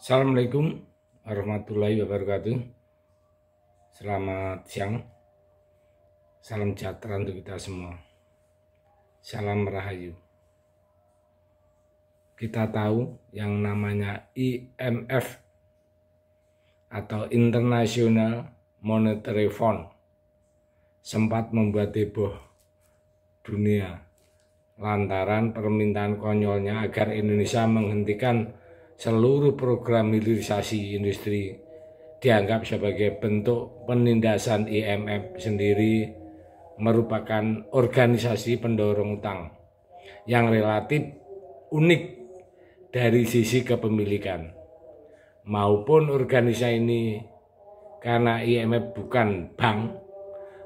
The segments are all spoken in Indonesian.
Assalamualaikum warahmatullahi wabarakatuh. Selamat siang. Salam sejahtera untuk kita semua. Salam Rahayu. Kita tahu yang namanya IMF atau International Monetary Fund sempat membuat heboh dunia lantaran permintaan konyolnya agar Indonesia menghentikan seluruh program hilirisasi industri, dianggap sebagai bentuk penindasan. IMF sendiri merupakan organisasi pendorong utang yang relatif unik dari sisi kepemilikan, maupun organisasi ini karena IMF bukan bank,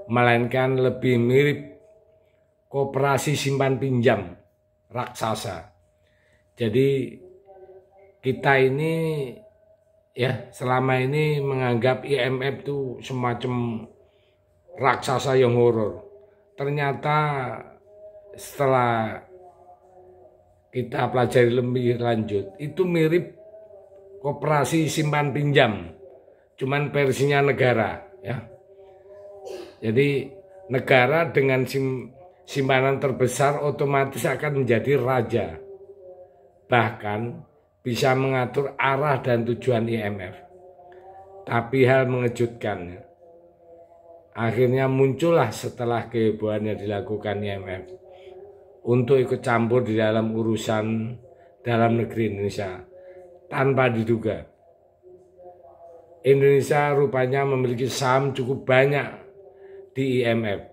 melainkan lebih mirip koperasi simpan pinjam raksasa. Jadi kita ini selama ini menganggap IMF itu semacam raksasa yang horor. Ternyata setelah kita pelajari lebih lanjut, itu mirip koperasi simpan pinjam, cuman versinya negara ya. Jadi negara dengan simpanan terbesar otomatis akan menjadi raja, bahkan bisa mengatur arah dan tujuan IMF. Tapi hal mengejutkan, akhirnya muncullah setelah kehebohan yang dilakukan IMF untuk ikut campur di dalam urusan dalam negeri Indonesia tanpa diduga. Indonesia rupanya memiliki saham cukup banyak di IMF,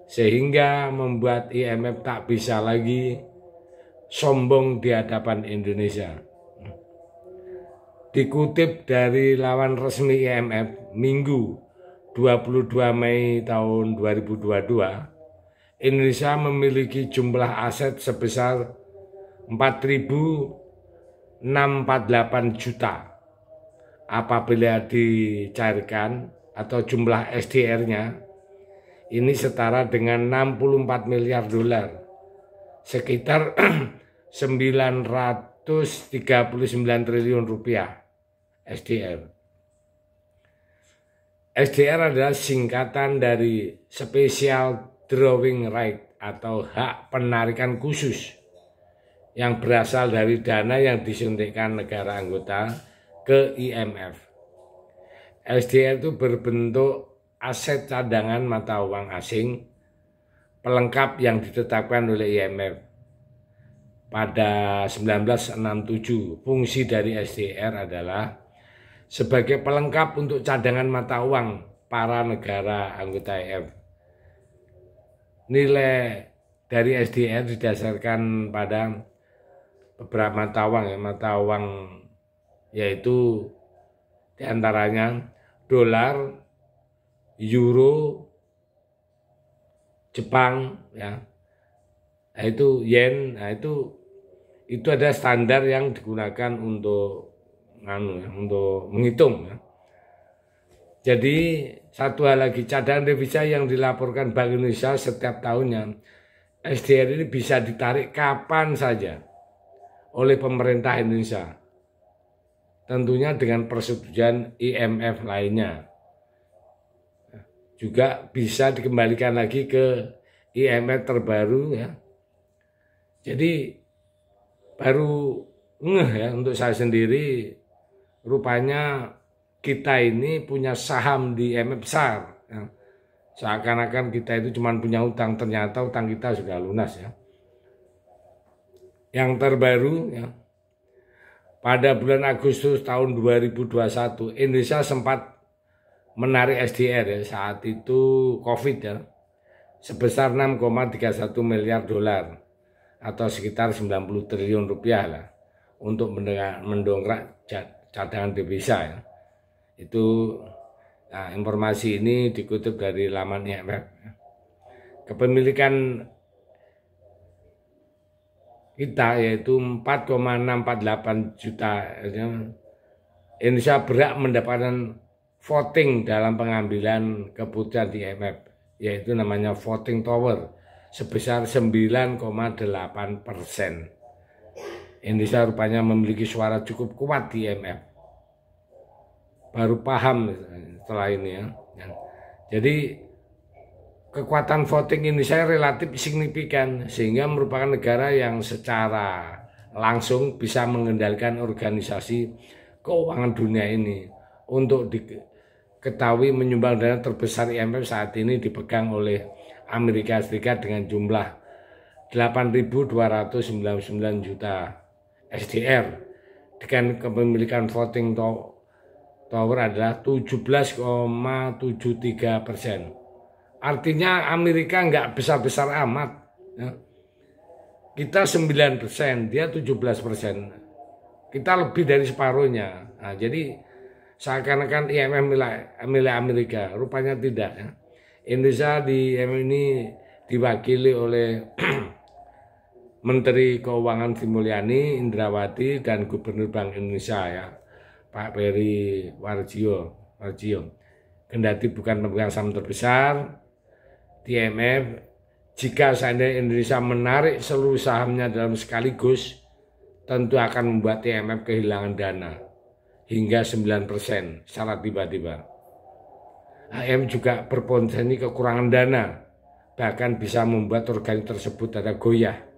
sehingga membuat IMF tak bisa lagi sombong di hadapan Indonesia. Dikutip dari laman resmi IMF Minggu 22 Mei tahun 2022, Indonesia memiliki jumlah aset sebesar 4.648 juta. Apabila dicairkan atau jumlah SDR-nya, ini setara dengan 64 miliar dolar, sekitar 939 triliun rupiah. SDR adalah singkatan dari Special Drawing Right atau hak penarikan khusus yang berasal dari dana yang disuntikkan negara anggota ke IMF. SDR itu berbentuk aset cadangan mata uang asing pelengkap yang ditetapkan oleh IMF pada 1967. Fungsi dari SDR adalah sebagai pelengkap untuk cadangan mata uang para negara anggota IMF. Nilai dari SDR didasarkan pada beberapa mata uang yaitu diantaranya dolar, euro, Jepang, itu yen. Itu ada standar yang digunakan untuk menghitung. Jadi satu hal lagi, cadangan devisa yang dilaporkan Bank Indonesia setiap tahunnya, SDR ini bisa ditarik kapan saja oleh pemerintah Indonesia, tentunya dengan persetujuan IMF lainnya. Juga bisa dikembalikan lagi ke IMF terbaru ya. Jadi baru untuk saya sendiri, rupanya kita ini punya saham di IMF besar ya. Seakan-akan kita itu cuma punya utang, ternyata utang kita sudah lunas ya. Yang terbaru ya, pada bulan Agustus tahun 2021 Indonesia sempat menarik SDR ya, saat itu COVID ya, sebesar 6,31 miliar dolar atau sekitar 90 triliun rupiah lah, untuk mendongkrak cadangan devisa ya. Itu informasi ini dikutip dari laman IMF. Kepemilikan kita yaitu 4,648 juta. Indonesia berhak mendapatkan voting dalam pengambilan keputusan di IMF, yaitu namanya voting power sebesar 9,8%. Indonesia rupanya memiliki suara cukup kuat di IMF. Baru paham setelah ini ya. Jadi kekuatan voting Indonesia relatif signifikan sehingga merupakan negara yang secara langsung bisa mengendalikan organisasi keuangan dunia ini. Untuk diketahui menyumbang dana terbesar IMF saat ini dipegang oleh Amerika Serikat dengan jumlah 8.299 juta SDR dengan kepemilikan voting tower adalah 17,73%. Artinya Amerika nggak besar-besar amat. Ya. Kita 9%, dia 17%. Kita lebih dari separuhnya. Nah, jadi seakan-akan IMF milik Amerika, rupanya tidak. Ya. Indonesia di IMF ini diwakili oleh Menteri Keuangan Sri Mulyani Indrawati dan Gubernur Bank Indonesia ya, Pak Peri Warjio. Kendati bukan pemegang saham terbesar di IMF, jika seandainya Indonesia menarik seluruh sahamnya dalam sekaligus, tentu akan membuat IMF kehilangan dana hingga 9% secara tiba-tiba. IMF juga berpotensi kekurangan dana, bahkan bisa membuat organisasi tersebut ada goyah.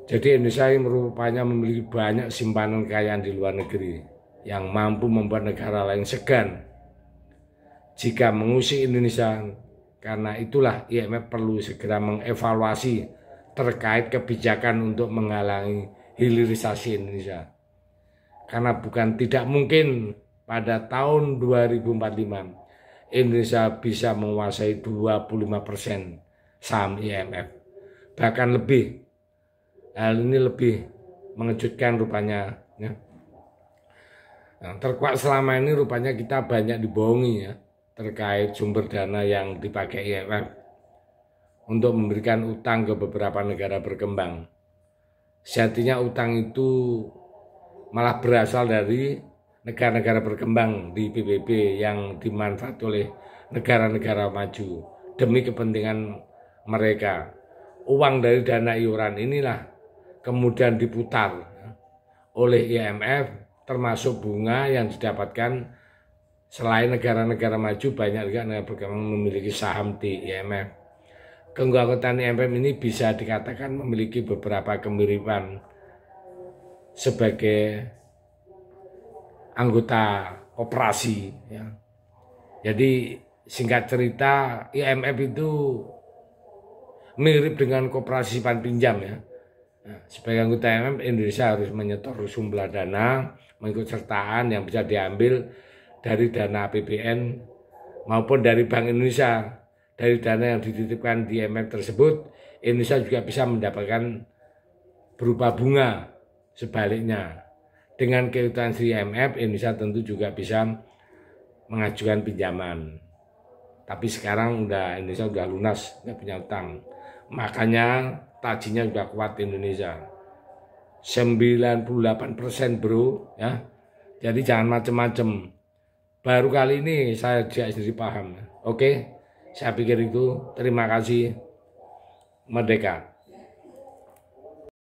Jadi Indonesia rupanya memiliki banyak simpanan kekayaan di luar negeri yang mampu membuat negara lain segan jika mengusik Indonesia. Karena itulah IMF perlu segera mengevaluasi terkait kebijakan untuk menghalangi hilirisasi Indonesia. Karena bukan tidak mungkin pada tahun 2045 Indonesia bisa menguasai 25% saham IMF, bahkan lebih. Hal ini lebih mengejutkan rupanya. Ya. Nah, terkuat selama ini rupanya kita banyak dibohongi ya terkait sumber dana yang dipakai IMF untuk memberikan utang ke beberapa negara berkembang. Sejatinya utang itu malah berasal dari negara-negara berkembang di PBB yang dimanfaat oleh negara-negara maju demi kepentingan mereka. Uang dari dana iuran inilah kemudian diputar oleh IMF, termasuk bunga yang didapatkan. Selain negara-negara maju, banyak juga negara berkembang memiliki saham di IMF. Keanggotaan IMF ini bisa dikatakan memiliki beberapa kemiripan sebagai anggota koperasi. Ya. Jadi singkat cerita, IMF itu mirip dengan koperasi simpan pinjam ya. Nah, sebagai anggota IMF, Indonesia harus menyetor sumber dana mengikut sertaan yang bisa diambil dari dana APBN maupun dari Bank Indonesia. Dari dana yang dititipkan di IMF tersebut, Indonesia juga bisa mendapatkan berupa bunga. Sebaliknya, dengan keutamaan di IMF, Indonesia tentu juga bisa mengajukan pinjaman. Tapi sekarang Indonesia udah lunas, nggak punya utang. Makanya tajinya juga kuat Indonesia. 98% bro ya. Jadi jangan macem-macem. Baru kali ini saya sendiri paham. Oke, saya pikir itu. Terima kasih. Merdeka.